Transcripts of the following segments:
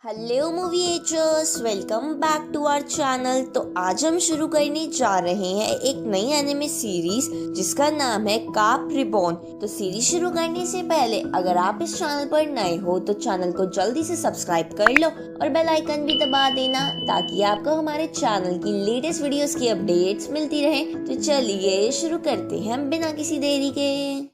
Hello movie एचर्स, welcome back to our channel. तो आज हम शुरू करने जा रहे हैं एक नई एनिमे सीरीज जिसका नाम है काप रिबॉर्न। तो सीरीज शुरू करने से पहले अगर आप इस चैनल पर नए हो तो चैनल को जल्दी से सब्सक्राइब कर लो और बेल आइकन भी दबा देना ताकि आपको हमारे चैनल की लेटेस्ट वीडियोस की अपडेट्स मिलती रहे। तो चलिए शुरू करते हैं बिना किसी देरी के।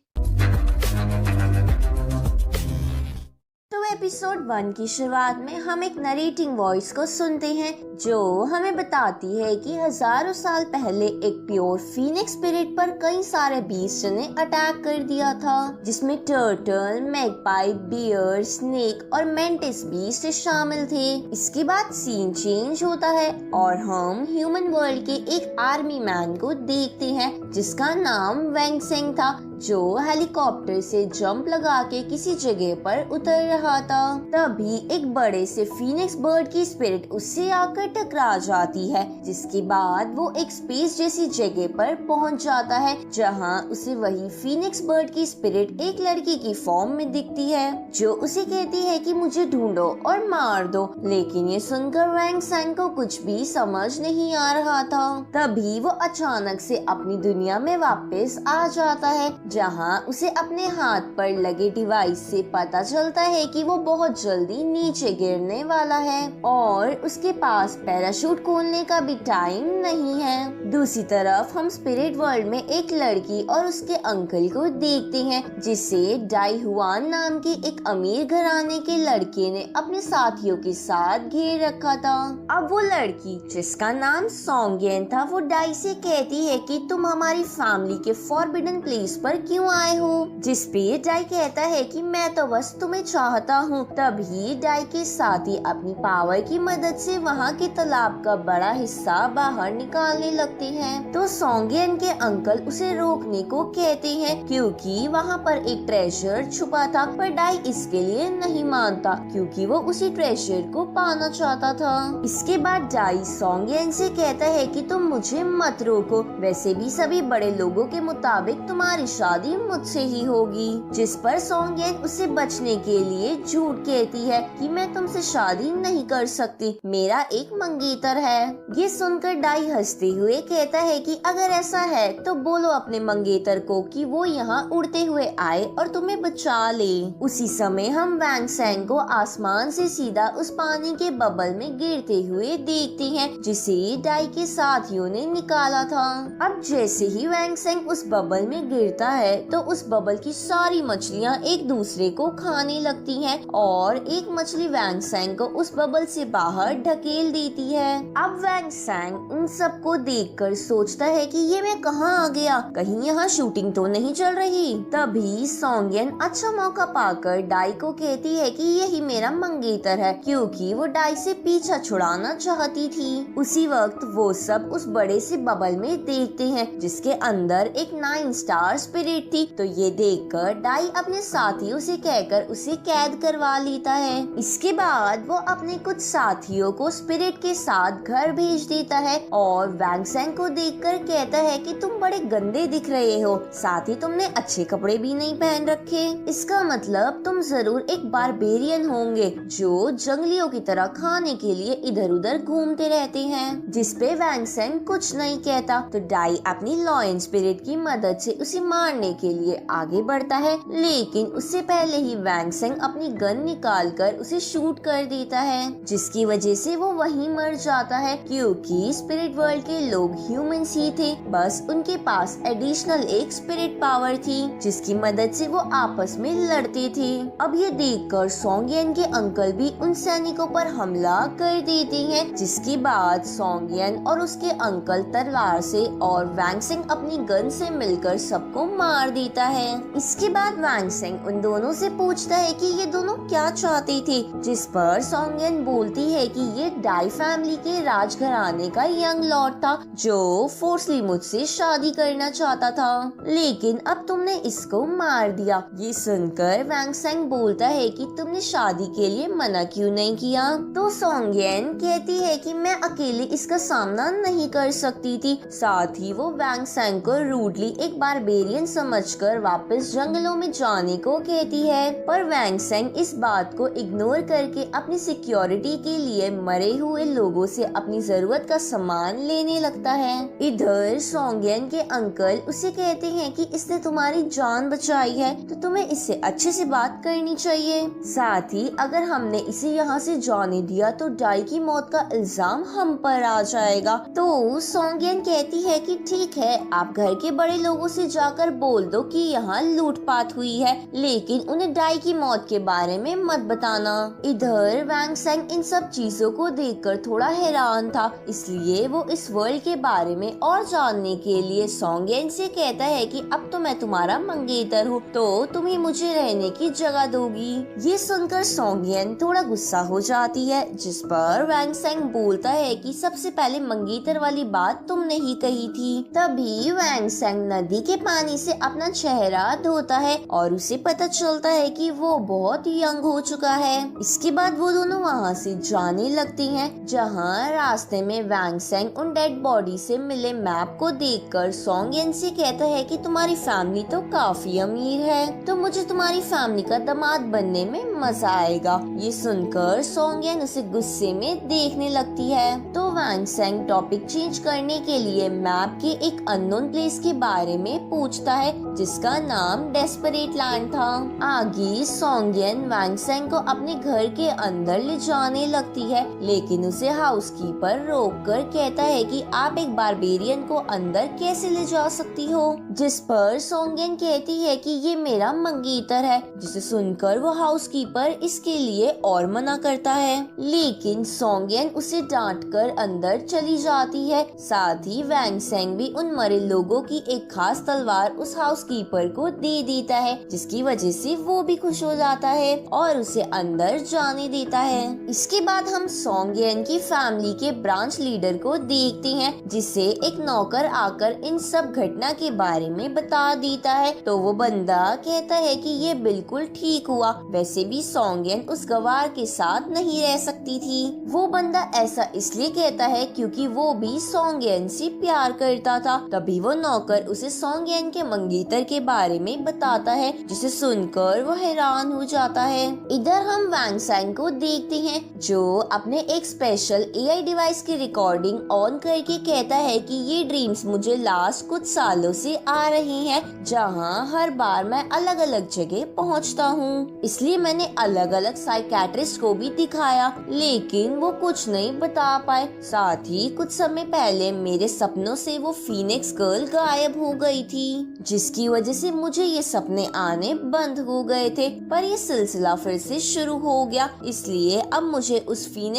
एपिसोड 1 की शुरुआत में हम एक नरेटिंग वॉइस को सुनते हैं जो हमें बताती है कि हजारों साल पहले एक प्योर फीनिक्स स्पिरिट पर कई सारे बीस्ट ने अटैक कर दिया था, जिसमें टर्टल, मैगपाई, बियर, स्नेक और मेंटिस बीस्ट शामिल थे। इसके बाद सीन चेंज होता है और हम ह्यूमन वर्ल्ड के एक आर्मी मैन को देखते हैं जिसका नाम वैंग सेंग था, जो हेलीकॉप्टर से जंप लगा के किसी जगह पर उतर रहा था। तभी एक बड़े से फीनिक्स बर्ड की स्पिरिट उससे आकर टकरा जाती है, जिसके बाद वो एक स्पेस जैसी जगह पर पहुंच जाता है जहां उसे वही फीनिक्स बर्ड की स्पिरिट एक लड़की की फॉर्म में दिखती है जो उसे कहती है कि मुझे ढूंढो और मार दो। लेकिन ये सुनकर वैंग सेंग को कुछ भी समझ नहीं आ रहा था। तभी वो अचानक से अपनी दुनिया में वापस आ जाता है जहां उसे अपने हाथ पर लगे डिवाइस से पता चलता है कि वो बहुत जल्दी नीचे गिरने वाला है और उसके पास पैराशूट खोलने का भी टाइम नहीं है। दूसरी तरफ हम स्पिरिट वर्ल्ड में एक लड़की और उसके अंकल को देखते हैं जिसे डाई हुआन नाम के एक अमीर घराने के लड़के ने अपने साथियों के साथ घेर रखा था। अब वो लड़की जिसका नाम सोंगयेन था वो डाई से कहती है कि तुम हमारी फैमिली के फॉरबिडन प्लेस पर क्यों आए हो, जिस पे डाई कहता है कि मैं तो बस तुम्हें चाहता हूँ। तभी डाई के साथी अपनी पावर की मदद से वहाँ के तालाब का बड़ा हिस्सा बाहर निकालने लगते हैं। तो सोंगयेन के अंकल उसे रोकने को कहते हैं क्योंकि वहाँ पर एक ट्रेजर छुपा था, पर डाई इसके लिए नहीं मानता क्योंकि वो उसी ट्रेजर को पाना चाहता था। इसके बाद डाई सोंगयेन से कहता है कि तुम मुझे मत रोको, वैसे भी सभी बड़े लोगों के मुताबिक तुम्हारी शादी मुझसे ही होगी। जिस पर सोंगयेन उसे बचने के लिए झूठ कहती है कि मैं तुमसे शादी नहीं कर सकती, मेरा एक मंगेतर है। ये सुनकर डाई हंसते हुए कहता है कि अगर ऐसा है तो बोलो अपने मंगेतर को कि वो यहाँ उड़ते हुए आए और तुम्हें बचा ले। उसी समय हम वैंग सेंग को आसमान से सीधा उस पानी के बबल में गिरते हुए देखते हैं जिसे डाई के साथियों ने निकाला था। अब जैसे ही वैंग सेंग उस बबल में गिरता है तो उस बबल की सारी मछलियाँ एक दूसरे को खाने लगती हैं और एक मछली वैंग सेंग को उस बबल से बाहर ढकेल देती है। अब वैंग सेंग उन सबको देखकर सोचता है कि ये मैं कहाँ आ गया, कहीं यहाँ शूटिंग तो नहीं चल रही। तभी सोंगयेन अच्छा मौका पाकर डाई को कहती है कि यही मेरा मंगेतर है क्योंकि वो डाई से पीछा छुड़ाना चाहती थी। उसी वक्त वो सब उस बड़े से बबल में देखते हैं जिसके अंदर एक 9 स्टार स्पिरिट थी। तो ये देखकर डाई अपने साथियों से कहकर उसे कैद करवा लेता है। इसके बाद वो अपने कुछ साथियों को स्पिरिट के साथ घर भेज देता है और वैंग सेंग को देखकर कहता है कि तुम बड़े गंदे दिख रहे हो, साथ ही तुमने अच्छे कपड़े भी नहीं पहन रखे, इसका मतलब तुम जरूर एक बारबेरियन होंगे जो जंगलियों की तरह खाने के लिए इधर उधर घूमते रहते हैं। जिसपे वैंग सेंग कुछ नहीं कहता। तो डाई अपनी लॉयन स्पिरिट की मदद से उसे मारने के लिए आगे बढ़ता है, लेकिन उससे पहले ही वैंग सेंग अपनी गन निकालकर उसे शूट कर देता है, जिसकी वजह से वो वहीं मर जाता है क्योंकि स्पिरिट वर्ल्ड के लोग ह्यूमंस ही थे, बस उनके पास एडिशनल एक स्पिरिट पावर थी जिसकी मदद से वो आपस में लड़ते थे। अब ये देखकर सोंगयेन के अंकल भी उन सैनिकों पर हमला कर देते हैं, जिसके बाद सोंगयेन और उसके अंकल तलवार से और वैंग सेंग अपनी गन से मिलकर सबको मार देता है। इसके बाद वैंग सेंग उन दोनों से पूछता है कि ये दोनों क्या चाहते थे, जिस पर सोंगयेन बोलती है कि ये डाई फैमिली के राजघराने का यंग लॉर्ड था जो फोर्सली मुझसे शादी करना चाहता था, लेकिन अब तुमने इसको मार दिया। ये सुनकर वैंग सेंग बोलता है कि तुमने शादी के लिए मना क्यों नहीं किया। तो सोंगयेन कहती है कि मैं अकेले इसका सामना नहीं कर सकती थी। साथ ही वो वैंग सेंग को रूडली एक बारबेरियन समझकर वापस जंगलों में जाने को कहती है, पर वैंग सेंग इस बात को इग्नोर करके अपनी सिक्योरिटी के लिए मरे हुए लोगों से अपनी जरूरत का सामान लेने लगता है। इधर सोंगयन के अंकल उसे कहते हैं कि इसने तुम्हारी जान बचाई है तो तुम्हें इससे अच्छे से बात करनी चाहिए। साथ ही अगर हमने इसे यहाँ से जाने दिया तो डाई की मौत का इल्जाम हम पर आ जाएगा। तो सोंगयन कहती है कि ठीक है, आप घर के बड़े लोगों से जाकर बोल दो कि यहाँ लूटपाट हुई है, लेकिन उन्हें डाई की मौत के बारे में मत बताना। इधर वैंग सेंग इन सब चीजों को देखकर थोड़ा हैरान था, इसलिए वो इस वर्ल्ड के बारे में और जानने के लिए सोंगयन से कहता है कि अब तो मैं तुम्हारा मंगेतर हूँ, तो तुम्हें मुझे रहने की जगह दोगी। ये सुनकर सोंगयन थोड़ा गुस्सा हो जाती है, जिस पर वैंग सेंग बोलता है कि सबसे पहले मंगेतर वाली बात तुमने ही कही थी। तभी वैंग सेंग नदी के पानी से अपना चेहरा धोता है और उसे पता चलता है कि वो बहुत यंग हो चुका है। इसके बाद वो दोनों वहाँ से जाने लगती हैं, जहाँ रास्ते में वैंग सेंग उन डेड बॉडी से मिले मैप को देखकर सोंगयन से कहता है कि तुम्हारी फैमिली तो काफी अमीर है, तो मुझे तुम्हारी फैमिली का दामाद बनने में मजा आएगा। ये सुनकर सोंगयन उसे गुस्से में देखने लगती है। तो वैंग सेंग टॉपिक चेंज करने के लिए मैप के एक अननोन प्लेस के बारे में पूछता है, जिसका नाम डेस्परेट लैंड था। आगे सोंगयन वैंग सेंग को अपने घर के अंदर ले जाने लगती है, लेकिन उसे हाउसकीपर रोककर कहता है कि आप एक बारबेरियन को अंदर कैसे ले जा सकती हो, जिस पर सोंगयन कहती है कि ये मेरा मंगेतर है, जिसे सुनकर वो हाउसकीपर इसके लिए और मना करता है, लेकिन सोंगयन उसे डांटकर अंदर चली जाती है। साथ ही वैंग सेंग भी उन मरे लोगों की एक खास तलवार उस हाउसकीपर को दे देता है, जिसकी वजह से वो भी खुश हो जाता है और उसे अंदर जाने देता है। इसके बाद हम सोंगयन की फैमिली के ब्रांच लीडर को देखते हैं, जिसे एक नौकर आकर इन सब घटना के बारे में बता देता है। तो वो बंदा कहता है कि ये बिल्कुल ठीक हुआ, वैसे भी सोंगयन उस गवार के साथ नहीं रह सकती थी। वो बंदा ऐसा इसलिए कहता है क्योंकि वो भी सोंगयन से प्यार करता था। तभी वो नौकर उसे सोंगयन के मंगेतर के बारे में बताता है, जिसे सुनकर वो हैरान हो जाता है। इधर हम वैंग सेंग को देखते हैं, जो अपने एक स्पेशल एआई डिवाइस की रिकॉर्डिंग ऑन करके कहता है कि ये ड्रीम्स मुझे लास्ट कुछ सालों से आ रही हैं, जहां हर बार मैं अलग अलग जगह पहुंचता हूं। इसलिए मैंने अलग अलग साइकियाट्रिस्ट को भी दिखाया, लेकिन वो कुछ नहीं बता पाए। साथ ही कुछ समय पहले मेरे सपनों से वो फीनिक्स गर्ल गायब हो गई थी, जिसकी वजह से मुझे ये सपने आने बंद हो गए थे, पर ये सिलसिला फिर से शुरू हो गया। इसलिए अब मुझे उस फीनिक्स